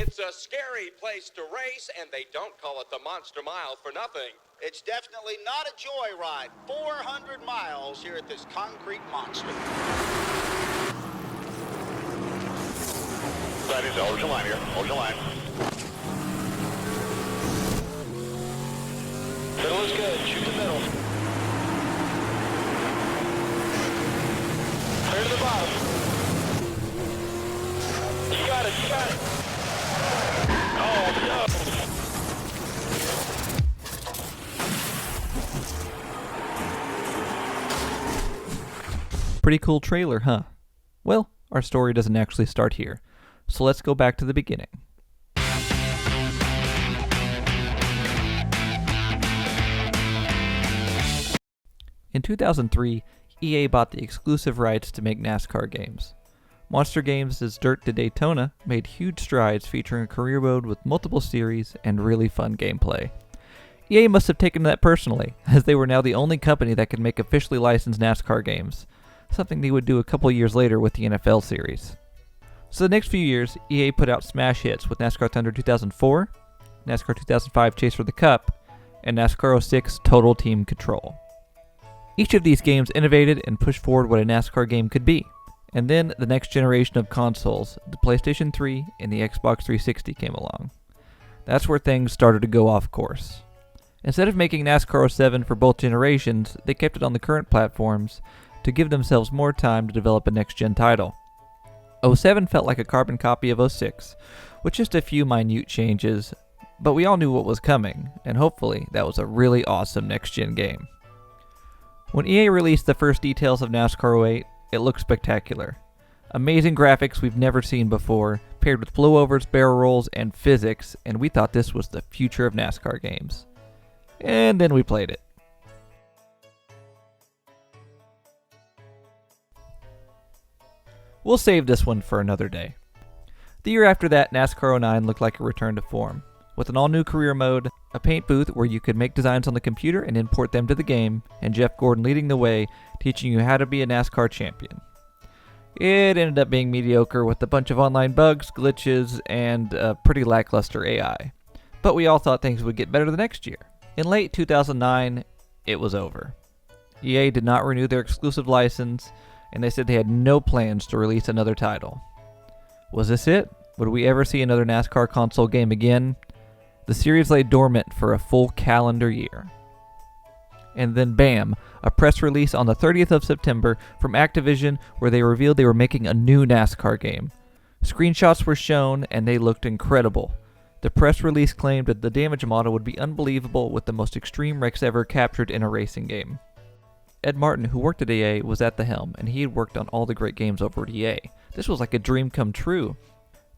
It's a scary place to race, and they don't call it the Monster Mile for nothing. It's definitely not a joyride. 400 miles here at this concrete monster. That is, hold your line here. Hold your line. Middle is good. Shoot the middle. Clear to the bottom. You got it. You got it. Oh, no. Pretty cool trailer, huh? Well, our story doesn't actually start here, so let's go back to the beginning. In 2003, EA bought the exclusive rights to make NASCAR games. Monster Games' Dirt to Daytona made huge strides featuring a career mode with multiple series and really fun gameplay. EA must have taken that personally, as they were now the only company that could make officially licensed NASCAR games, something they would do a couple years later with the NFL series. So the next few years, EA put out smash hits with NASCAR Thunder 2004, NASCAR 2005 Chase for the Cup, and NASCAR 06 Total Team Control. Each of these games innovated and pushed forward what a NASCAR game could be. And then the next generation of consoles, the PlayStation 3 and the Xbox 360 came along. That's where things started to go off course. Instead of making NASCAR 07 for both generations, they kept it on the current platforms to give themselves more time to develop a next-gen title. 07 felt like a carbon copy of 06, with just a few minute changes, but we all knew what was coming, and hopefully that was a really awesome next-gen game. When EA released the first details of NASCAR 08, it looked spectacular. Amazing graphics we've never seen before, paired with blowovers, barrel rolls, and physics, and we thought this was the future of NASCAR games. And then we played it. We'll save this one for another day. The year after that, NASCAR 09 looked like a return to form, with an all-new career mode, a paint booth where you could make designs on the computer and import them to the game, and Jeff Gordon leading the way, teaching you how to be a NASCAR champion. It ended up being mediocre with a bunch of online bugs, glitches, and a pretty lackluster AI. But we all thought things would get better the next year. In late 2009, it was over. EA did not renew their exclusive license, and they said they had no plans to release another title. Was this it? Would we ever see another NASCAR console game again? The series lay dormant for a full calendar year. And then bam, a press release on the 30th of September from Activision where they revealed they were making a new NASCAR game. Screenshots were shown and they looked incredible. The press release claimed that the damage model would be unbelievable with the most extreme wrecks ever captured in a racing game. Ed Martin, who worked at EA, was at the helm, and he had worked on all the great games over at EA. This was like a dream come true.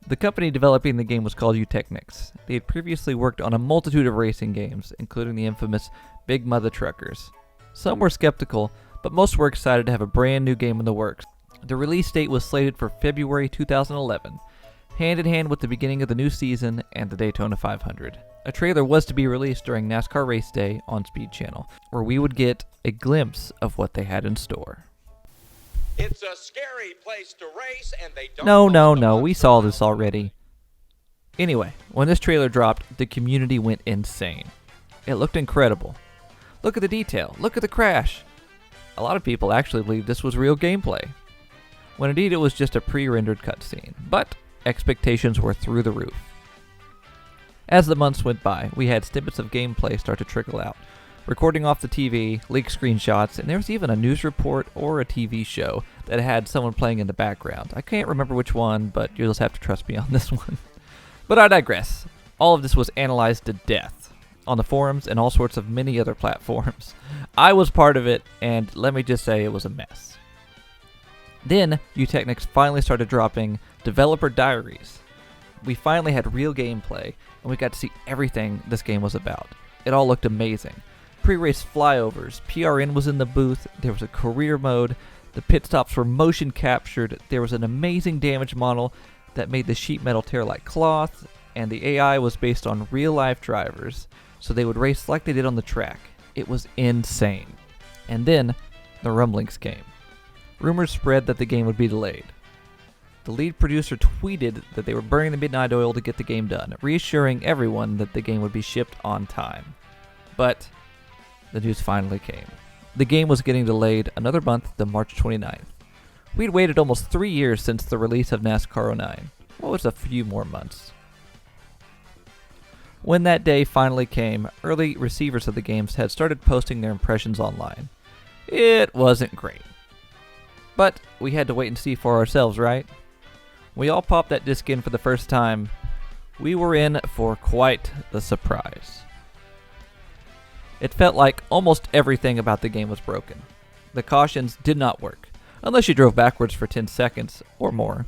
The company developing the game was called Eutechnyx. They had previously worked on a multitude of racing games, including the infamous Big Mother Truckers. Some were skeptical, but most were excited to have a brand new game in the works. The release date was slated for February 2011, hand in hand with the beginning of the new season and the Daytona 500. A trailer was to be released during NASCAR Race Day on Speed Channel, where we would get a glimpse of what they had in store. It's a scary place to race, and they don't... No, we saw this already. Anyway, when this trailer dropped, the community went insane. It looked incredible. Look at the detail, look at the crash. A lot of people actually believed this was real gameplay, when indeed it was just a pre-rendered cutscene, but expectations were through the roof. As the months went by, we had snippets of gameplay start to trickle out, recording off the TV, leaked screenshots, and there was even a news report or a TV show that had someone playing in the background. I can't remember which one, but you'll just have to trust me on this one. But I digress. All of this was analyzed to death on the forums and all sorts of many other platforms. I was part of it, and let me just say it was a mess. Then, Eutechnyx finally started dropping developer diaries. We finally had real gameplay, and we got to see everything this game was about. It all looked amazing. Pre-race flyovers, PRN was in the booth, there was a career mode, the pit stops were motion captured, there was an amazing damage model that made the sheet metal tear like cloth, and the AI was based on real-life drivers, so they would race like they did on the track. It was insane. And then, the rumblings came. Rumors spread that the game would be delayed. the lead producer tweeted that they were burning the midnight oil to get the game done, reassuring everyone that the game would be shipped on time. But the news finally came. The game was getting delayed another month to March 29th. We'd waited almost 3 years since the release of NASCAR 09. What was a few more months? When that day finally came, early receivers of the games had started posting their impressions online. It wasn't great. But we had to wait and see for ourselves, right? We all popped that disc in for the first time. We were in for quite the surprise. It felt like almost everything about the game was broken. The cautions did not work, unless you drove backwards for 10 seconds or more.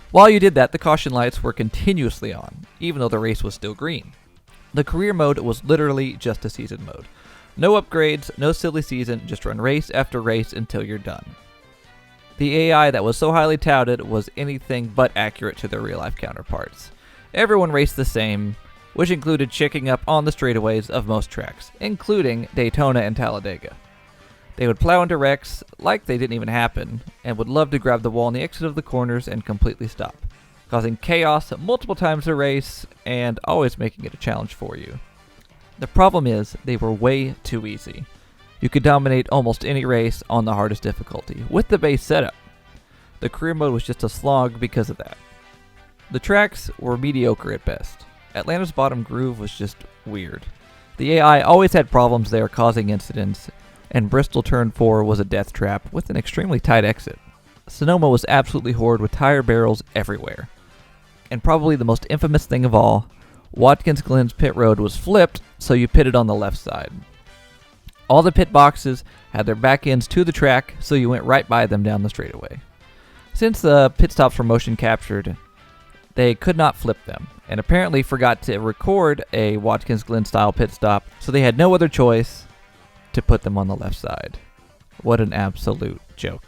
While you did that, the caution lights were continuously on, even though the race was still green. The career mode was literally just a season mode. No upgrades, no silly season, just run race after race until you're done. The AI that was so highly touted was anything but accurate to their real-life counterparts. Everyone raced the same, which included checking up on the straightaways of most tracks, including Daytona and Talladega. They would plow into wrecks like they didn't even happen, and would love to grab the wall on the exit of the corners and completely stop, causing chaos multiple times a race and always making it a challenge for you. The problem is, they were way too easy. You could dominate almost any race on the hardest difficulty, with the base setup. The career mode was just a slog because of that. The tracks were mediocre at best. Atlanta's bottom groove was just weird. The AI always had problems there causing incidents, and Bristol Turn 4 was a death trap with an extremely tight exit. Sonoma was absolutely horrid with tire barrels everywhere. And probably the most infamous thing of all, Watkins Glen's pit road was flipped, so you pitted on the left side. All the pit boxes had their back ends to the track, so you went right by them down the straightaway. Since the pit stops were motion captured, they could not flip them, and apparently forgot to record a Watkins Glen style pit stop, so they had no other choice to put them on the left side. What an absolute joke.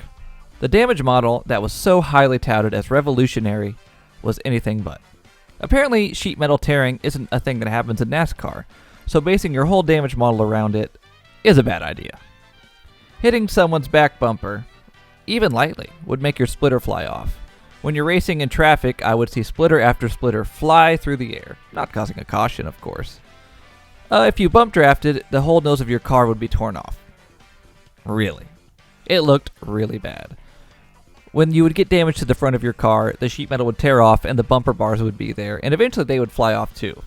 The damage model that was so highly touted as revolutionary was anything but. Apparently, sheet metal tearing isn't a thing that happens in NASCAR, so basing your whole damage model around it is a bad idea. Hitting someone's back bumper, even lightly, would make your splitter fly off. When you're racing in traffic, I would see splitter after splitter fly through the air, not causing a caution, of course. If you bump drafted, the whole nose of your car would be torn off. Really. It looked really bad. When you would get damage to the front of your car, the sheet metal would tear off and the bumper bars would be there, and eventually they would fly off too.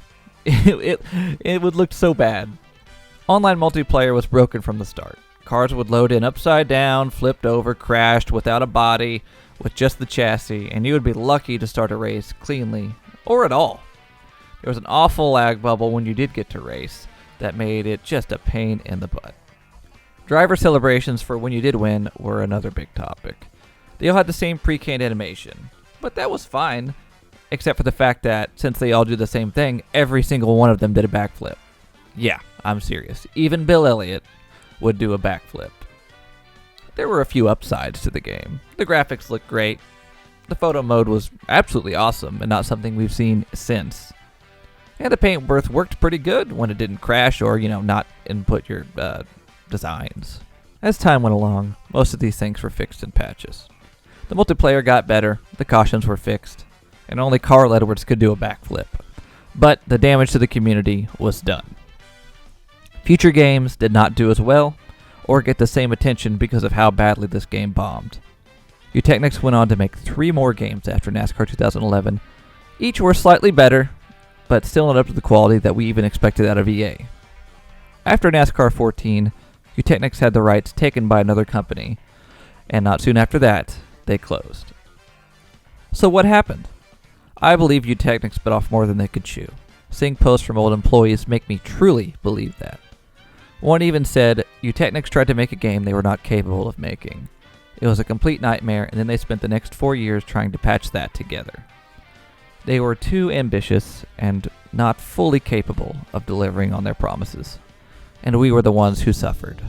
It would look so bad. Online multiplayer was broken from the start. Cars would load in upside down, flipped over, crashed without a body, with just the chassis, and you would be lucky to start a race cleanly, or at all. There was an awful lag bubble when you did get to race that made it just a pain in the butt. Driver celebrations for when you did win were another big topic. They all had the same pre-canned animation, but that was fine, except for the fact that since they all do the same thing, every single one of them did a backflip. Yeah, I'm serious. Even Bill Elliott would do a backflip. There were a few upsides to the game. The graphics looked great. The photo mode was absolutely awesome and not something we've seen since. And the paint burst worked pretty good when it didn't crash or, not input your designs. As time went along, most of these things were fixed in patches. The multiplayer got better, the cautions were fixed, and only Carl Edwards could do a backflip. But the damage to the community was done. Future games did not do as well, or get the same attention because of how badly this game bombed. Eutechnyx went on to make 3 more games after NASCAR 2011. Each were slightly better, but still not up to the quality that we even expected out of EA. After NASCAR 14, Eutechnyx had the rights taken by another company, and not soon after that, they closed. So what happened? I believe Eutechnyx bit off more than they could chew. Seeing posts from old employees make me truly believe that. One even said, Eutechnyx tried to make a game they were not capable of making. It was a complete nightmare, and then they spent the next 4 years trying to patch that together. They were too ambitious and not fully capable of delivering on their promises, and we were the ones who suffered.